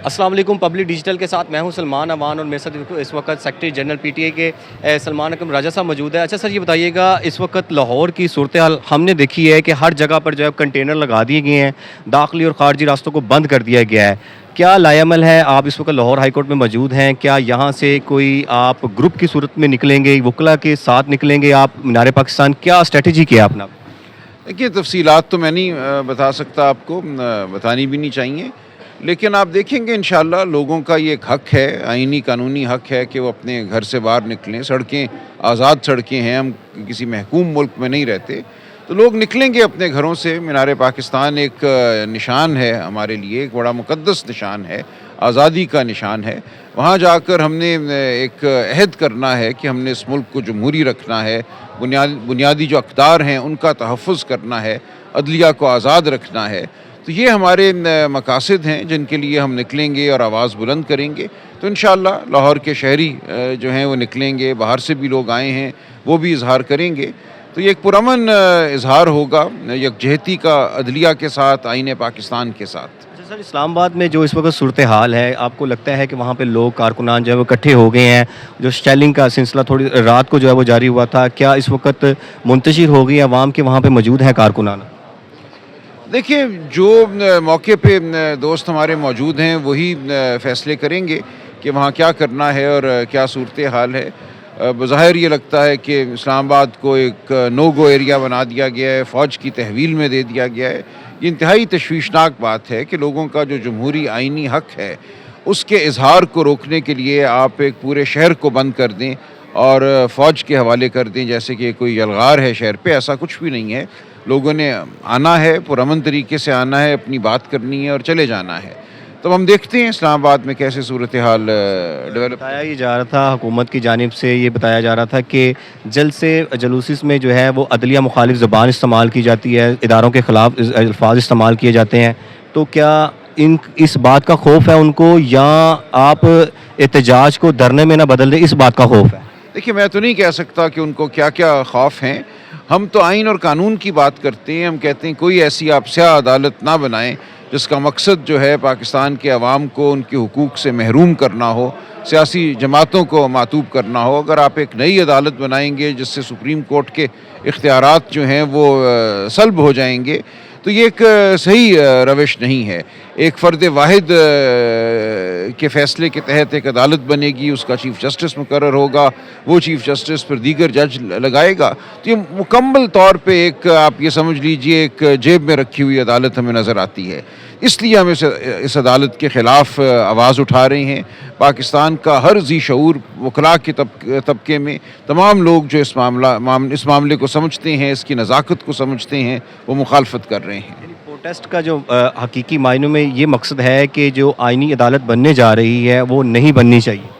السلام علیکم. Public digital کے ساتھ میں ہوں سلمان اوان اور میرے ساتھ اس وقت secretary general P T A کے سلمان اکرم راجہ صاحب موجود ہے. اچھا سر، یہ بتائیے گا اس وقت لاہور کی صورتحال ہم نے دیکھی ہے کہ ہر جگہ پر جو ہے کنٹینر لگا دیے گئے ہیں، داخلی اور خارجی راستوں کو بند کر دیا گیا ہے. کیا لائے عمل ہے؟ آپ اس وقت لاہور ہائی کورٹ میں موجود ہیں. کیا یہاں سے کوئی آپ گروپ کی صورت میں نکلیں گے، وکلا کے ساتھ نکلیں گے آپ مینار پاکستان؟ کیا اسٹریٹجی کیا آپ نے؟ دیکھیے، تفصیلات تو میں نہیں بتا سکتا آپ کو، بتانی بھی نہیں چاہیے، لیکن آپ دیکھیں گے انشاءاللہ لوگوں کا یہ ایک حق ہے، آئینی قانونی حق ہے کہ وہ اپنے گھر سے باہر نکلیں. سڑکیں آزاد سڑکیں ہیں، ہم کسی محکوم ملک میں نہیں رہتے، تو لوگ نکلیں گے اپنے گھروں سے. مینار پاکستان ایک نشان ہے ہمارے لیے، ایک بڑا مقدس نشان ہے، آزادی کا نشان ہے. وہاں جا کر ہم نے ایک عہد کرنا ہے کہ ہم نے اس ملک کو جمہوری رکھنا ہے، بنیادی جو اقدار ہیں ان کا تحفظ کرنا ہے، عدلیہ کو آزاد رکھنا ہے. تو یہ ہمارے مقاصد ہیں جن کے لیے ہم نکلیں گے اور آواز بلند کریں گے. تو انشاءاللہ لاہور کے شہری جو ہیں وہ نکلیں گے، باہر سے بھی لوگ آئے ہیں وہ بھی اظہار کریں گے. تو یہ ایک پرامن اظہار ہوگا یکجہتی کا عدلیہ کے ساتھ، آئین پاکستان کے ساتھ. سر، اسلام آباد میں جو اس وقت صورتحال ہے، آپ کو لگتا ہے کہ وہاں پہ لوگ کارکنان جو ہے وہ اکٹھے ہو گئے ہیں؟ جو شیلنگ کا سلسلہ تھوڑی رات کو جو ہے وہ جاری ہوا تھا، کیا اس وقت منتشر ہو گئی عوام کے وہاں پہ موجود ہیں کارکنان؟ دیکھیے، جو موقع پہ دوست ہمارے موجود ہیں وہی فیصلے کریں گے کہ وہاں کیا کرنا ہے اور کیا صورتحال ہے. بظاہر یہ لگتا ہے کہ اسلام آباد کو ایک نو گو ایریا بنا دیا گیا ہے، فوج کی تحویل میں دے دیا گیا ہے. یہ انتہائی تشویشناک بات ہے کہ لوگوں کا جو جمہوری آئینی حق ہے اس کے اظہار کو روکنے کے لیے آپ ایک پورے شہر کو بند کر دیں اور فوج کے حوالے کر دیں جیسے کہ کوئی یلغار ہے شہر پہ. ایسا کچھ بھی نہیں ہے. لوگوں نے آنا ہے، پرامن طریقے سے آنا ہے، اپنی بات کرنی ہے اور چلے جانا ہے. تو ہم دیکھتے ہیں اسلام آباد میں کیسے صورتحال ڈیولپ. بتایا یہ جا رہا تھا، حکومت کی جانب سے یہ بتایا جا رہا تھا کہ جلسے جلوس میں جو ہے وہ عدلیہ مخالف زبان استعمال کی جاتی ہے، اداروں کے خلاف الفاظ استعمال کیے جاتے ہیں. تو کیا اس بات کا خوف ہے ان کو، یا آپ احتجاج کو دھرنے میں نہ بدل دیں، اس بات کا خوف ہے؟ دیکھیے، میں تو نہیں کہہ سکتا کہ ان کو کیا کیا خوف ہیں. ہم تو آئین اور قانون کی بات کرتے ہیں. ہم کہتے ہیں کوئی ایسی آپ سیاہ عدالت نہ بنائیں جس کا مقصد جو ہے پاکستان کے عوام کو ان کے حقوق سے محروم کرنا ہو، سیاسی جماعتوں کو معطوب کرنا ہو. اگر آپ ایک نئی عدالت بنائیں گے جس سے سپریم کورٹ کے اختیارات جو ہیں وہ سلب ہو جائیں گے، تو یہ ایک صحیح روش نہیں ہے. ایک فرد واحد کے فیصلے کے تحت ایک عدالت بنے گی، اس کا چیف جسٹس مقرر ہوگا، وہ چیف جسٹس پھر دیگر جج لگائے گا. تو یہ مکمل طور پہ ایک آپ یہ سمجھ لیجئے ایک جیب میں رکھی ہوئی عدالت ہمیں نظر آتی ہے. اس لیے ہم اس عدالت کے خلاف آواز اٹھا رہے ہیں. پاکستان کا ہر ذی شعور وکلاء کے طبقے میں تمام لوگ جو اس معاملے کو سمجھتے ہیں، اس کی نزاکت کو سمجھتے ہیں، وہ مخالفت کر رہے ہیں. پروٹیسٹ کا جو حقیقی معنوں میں یہ مقصد ہے کہ جو آئینی عدالت بننے جا رہی ہے وہ نہیں بننی چاہیے.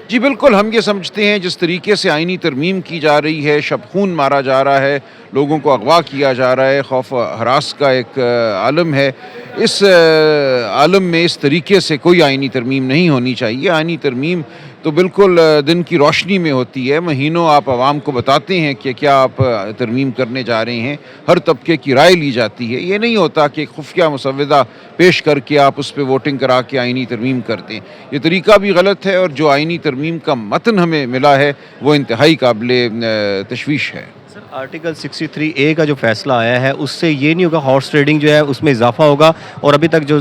جی بالکل، ہم یہ سمجھتے ہیں جس طریقے سے آئینی ترمیم کی جا رہی ہے، شب خون مارا جا رہا ہے، لوگوں کو اغوا کیا جا رہا ہے، خوف و ہراس کا ایک عالم ہے. اس عالم میں اس طریقے سے کوئی آئینی ترمیم نہیں ہونی چاہیے. آئینی ترمیم تو بالکل دن کی روشنی میں ہوتی ہے. مہینوں آپ عوام کو بتاتے ہیں کہ کیا آپ ترمیم کرنے جا رہے ہیں، ہر طبقے کی رائے لی جاتی ہے. یہ نہیں ہوتا کہ خفیہ مسودہ پیش کر کے آپ اس پہ ووٹنگ کرا کے آئینی ترمیم کر دیں. یہ طریقہ بھی غلط ہے، اور جو آئینی ترمیم کا متن ہمیں ملا ہے وہ انتہائی قابل تشویش ہے. سر، آرٹیکل 63A کا جو فیصلہ آیا ہے اس سے یہ نہیں ہوگا ہارس ٹریڈنگ جو ہے اس میں اضافہ ہوگا، اور ابھی تک جو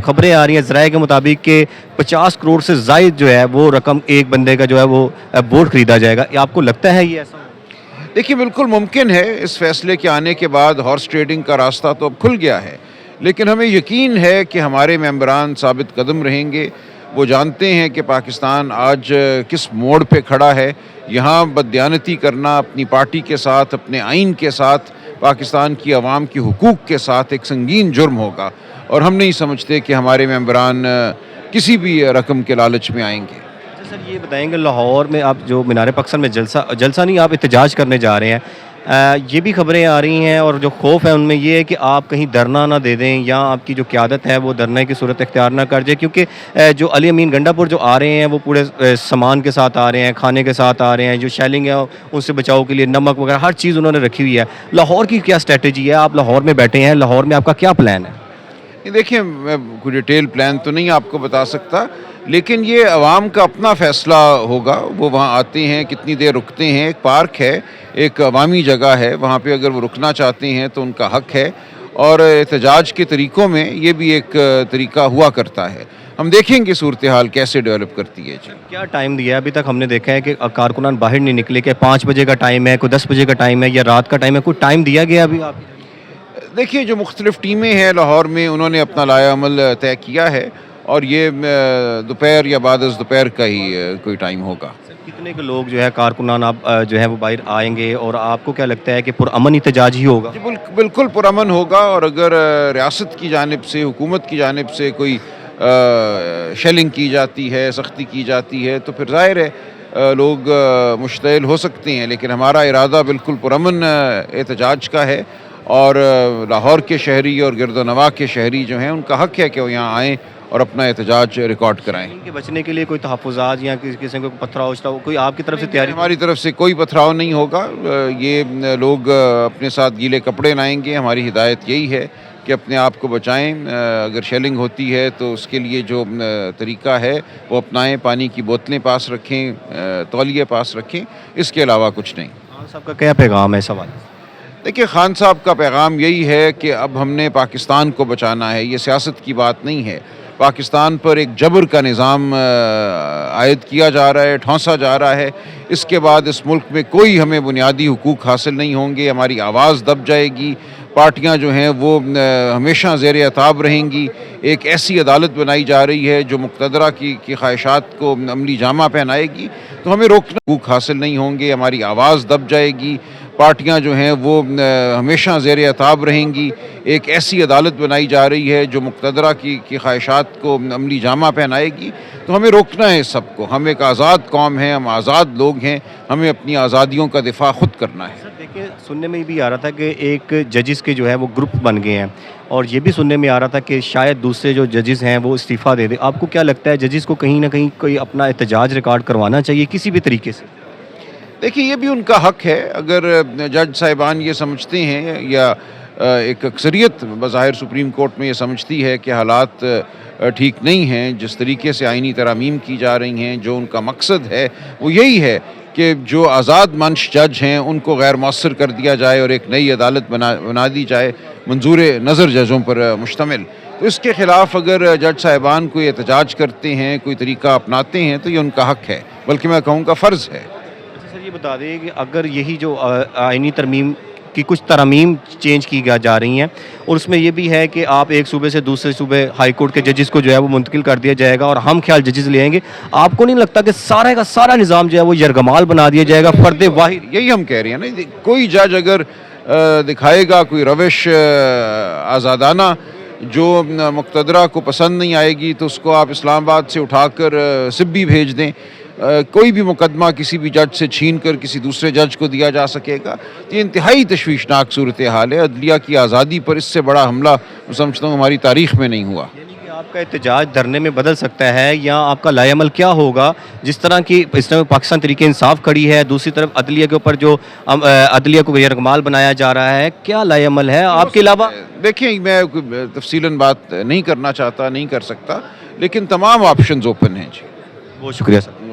خبریں آ رہی ہیں ذرائع کے مطابق کہ 50 کروڑ سے زائد جو ہے وہ رقم ایک بندے کا جو ہے وہ بوٹ خریدا جائے گا. آپ کو لگتا ہے یہ ایسا ہوگا؟ دیکھیے، بالکل ممکن ہے. اس فیصلے کے آنے کے بعد ہارس ٹریڈنگ کا راستہ تو اب کھل گیا ہے، لیکن ہمیں یقین ہے کہ ہمارے ممبران ثابت قدم رہیں گے. وہ جانتے ہیں کہ پاکستان آج کس موڑ پہ کھڑا ہے. یہاں بددیانتی کرنا اپنی پارٹی کے ساتھ، اپنے آئین کے ساتھ، پاکستان کی عوام کے حقوق کے ساتھ ایک سنگین جرم ہوگا، اور ہم نہیں سمجھتے کہ ہمارے ممبران کسی بھی رقم کے لالچ میں آئیں گے. سر، یہ بتائیں گے لاہور میں آپ جو مینار پاکستان میں جلسہ نہیں، آپ احتجاج کرنے جا رہے ہیں، یہ بھی خبریں آ رہی ہیں اور جو خوف ہے ان میں یہ ہے کہ آپ کہیں دھرنا نہ دے دیں، یا آپ کی جو قیادت ہے وہ دھرنے کی صورت اختیار نہ کر جائے، کیونکہ جو علی امین گنڈا پور جو آ رہے ہیں وہ پورے سامان کے ساتھ آ رہے ہیں، کھانے کے ساتھ آ رہے ہیں، جو شیلنگ ہے ان سے بچاؤ کے لیے نمک وغیرہ ہر چیز انہوں نے رکھی ہوئی ہے. لاہور کی کیا اسٹریٹجی ہے؟ آپ لاہور میں بیٹھے ہیں، لاہور میں آپ کا کیا پلان ہے؟ دیکھیں میں کوئی ڈیٹیل پلان تو نہیں آپ کو بتا سکتا، لیکن یہ عوام کا اپنا فیصلہ ہوگا. وہ وہاں آتے ہیں، کتنی دیر رکتے ہیں. ایک پارک ہے، ایک عوامی جگہ ہے، وہاں پہ اگر وہ رکنا چاہتے ہیں تو ان کا حق ہے. اور احتجاج کے طریقوں میں یہ بھی ایک طریقہ ہوا کرتا ہے. ہم دیکھیں گے صورتحال کیسے ڈیولپ کرتی ہے. کیا ٹائم دیا ہے ابھی تک؟ ہم نے دیکھا ہے کہ کارکنان باہر نہیں نکلے. کہ 5 بجے کا ٹائم ہے، کوئی 10 بجے کا ٹائم ہے، یا رات کا ٹائم ہے؟ کوئی ٹائم دیا گیا ابھی آپ؟ دیکھیے جو مختلف ٹیمیں ہیں لاہور میں، انہوں نے اپنا لائحہ عمل طے کیا ہے، اور یہ دوپہر یا بعد از دوپہر کا ہی کوئی ٹائم ہوگا. کتنے کے لوگ جو ہے کارکنان آپ جو ہے وہ باہر آئیں گے، اور آپ کو کیا لگتا ہے کہ پرامن احتجاج ہی ہوگا؟ جی بالکل پرامن ہوگا. اور اگر ریاست کی جانب سے، حکومت کی جانب سے کوئی شیلنگ کی جاتی ہے، سختی کی جاتی ہے، تو پھر ظاہر ہے لوگ مشتعل ہو سکتے ہیں. لیکن ہمارا ارادہ بالکل پرامن احتجاج کا ہے. اور لاہور کے شہری اور گرد و نواح کے شہری جو ہیں، ان کا حق ہے کہ وہ یہاں آئیں اور اپنا احتجاج ریکارڈ کرائیں. ان کے بچنے کے لیے کوئی تحفظات یا کسی کو پتھراؤ وچھراؤ کوئی آپ کی طرف سے تیاری؟ ہماری طرف سے کوئی پتھراؤ نہیں ہوگا. یہ لوگ اپنے ساتھ گیلے کپڑے لائیں گے. ہماری ہدایت یہی ہے کہ اپنے آپ کو بچائیں. اگر شیلنگ ہوتی ہے تو اس کے لیے جو طریقہ ہے وہ اپنائیں. پانی کی بوتلیں پاس رکھیں، تولیے پاس رکھیں. اس کے علاوہ کچھ نہیں. خان صاحب کا کیا پیغام ہے سوال؟ دیکھیے خان صاحب کا پیغام یہی ہے کہ اب ہم نے پاکستان کو بچانا ہے. یہ سیاست کی بات نہیں ہے. پاکستان پر ایک جبر کا نظام عائد کیا جا رہا ہے، ٹھونسا جا رہا ہے. اس کے بعد اس ملک میں کوئی ہمیں بنیادی حقوق حاصل نہیں ہوں گے. ہماری آواز دب جائے گی. پارٹیاں جو ہیں وہ ہمیشہ زیر عتاب رہیں گی. ایک ایسی عدالت بنائی جا رہی ہے جو مقتدرہ کی خواہشات کو عملی جامہ پہنائے گی. تو ہمیں روکنا، حقوق حاصل نہیں ہوں گے. ہماری آواز دب جائے گی. پارٹیاں جو ہیں وہ ہمیشہ زیر عتاب رہیں گی. ایک ایسی عدالت بنائی جا رہی ہے جو مقتدرہ کی خواہشات کو عملی جامہ پہنائے گی. تو ہمیں روکنا ہے اس سب کو. ہم ایک آزاد قوم ہیں، ہم آزاد لوگ ہیں. ہمیں اپنی آزادیوں کا دفاع خود کرنا ہے. سر دیکھیں، سننے میں بھی آ رہا تھا کہ ایک ججز کے جو ہے وہ گروپ بن گئے ہیں، اور یہ بھی سننے میں آ رہا تھا کہ شاید دوسرے جو ججز ہیں وہ استعفیٰ دے دیں. آپ کو کیا لگتا ہے ججز کو کہیں نہ کہیں کوئی اپنا احتجاج ریکارڈ کروانا چاہیے کسی بھی طریقے سے؟ دیکھیے یہ بھی ان کا حق ہے. اگر جج صاحبان یہ سمجھتے ہیں، یا ایک اکثریت بظاہر سپریم کورٹ میں یہ سمجھتی ہے کہ حالات ٹھیک نہیں ہیں، جس طریقے سے آئینی ترامیم کی جا رہی ہیں، جو ان کا مقصد ہے وہ یہی ہے کہ جو آزاد منش جج ہیں ان کو غیر مؤثر کر دیا جائے اور ایک نئی عدالت بنا دی جائے منظور نظر ججوں پر مشتمل. تو اس کے خلاف اگر جج صاحبان کوئی احتجاج کرتے ہیں، کوئی طریقہ اپناتے ہیں، تو یہ ان کا حق ہے، بلکہ میں کہوں گا فرض ہے. سر یہ بتا دیں کہ اگر یہی جو آئینی ترمیم کی کچھ ترامیم چینج کی جا رہی ہیں، اور اس میں یہ بھی ہے کہ آپ ایک صوبے سے دوسرے صوبے ہائی کورٹ کے ججز کو جو ہے وہ منتقل کر دیا جائے گا اور ہم خیال ججز لے آئیں گے، آپ کو نہیں لگتا کہ سارے کا سارا نظام جو ہے وہ یرغمال بنا دیا جائے گا فرد واحد؟ یہی ہم کہہ رہے ہیں نا. کوئی جج اگر دکھائے گا کوئی روش آزادانہ جو مقتدرہ کو پسند نہیں آئے گی، تو اس کو آپ اسلام آباد سے اٹھا کر سبی بھیج دیں. کوئی بھی مقدمہ کسی بھی جج سے چھین کر کسی دوسرے جج کو دیا جا سکے گا. یہ انتہائی تشویشناک صورتحال ہے. عدلیہ کی آزادی پر اس سے بڑا حملہ میں سمجھتا ہوں ہماری تاریخ میں نہیں ہوا. یعنی کہ آپ کا احتجاج دھرنے میں بدل سکتا ہے، یا آپ کا لائحہ عمل کیا ہوگا؟ جس طرح کی اس طرح پاکستان تحریک انصاف کھڑی ہے، دوسری طرف عدلیہ کے اوپر جو عدلیہ کو یرغمال بنایا جا رہا ہے، کیا لائحہ عمل ہے آپ کے علاوہ؟ دیکھیں میں تفصیلاً بات نہیں کرنا چاہتا، نہیں کر سکتا، لیکن تمام آپشنز اوپن ہیں. جی بہت شکریہ سر.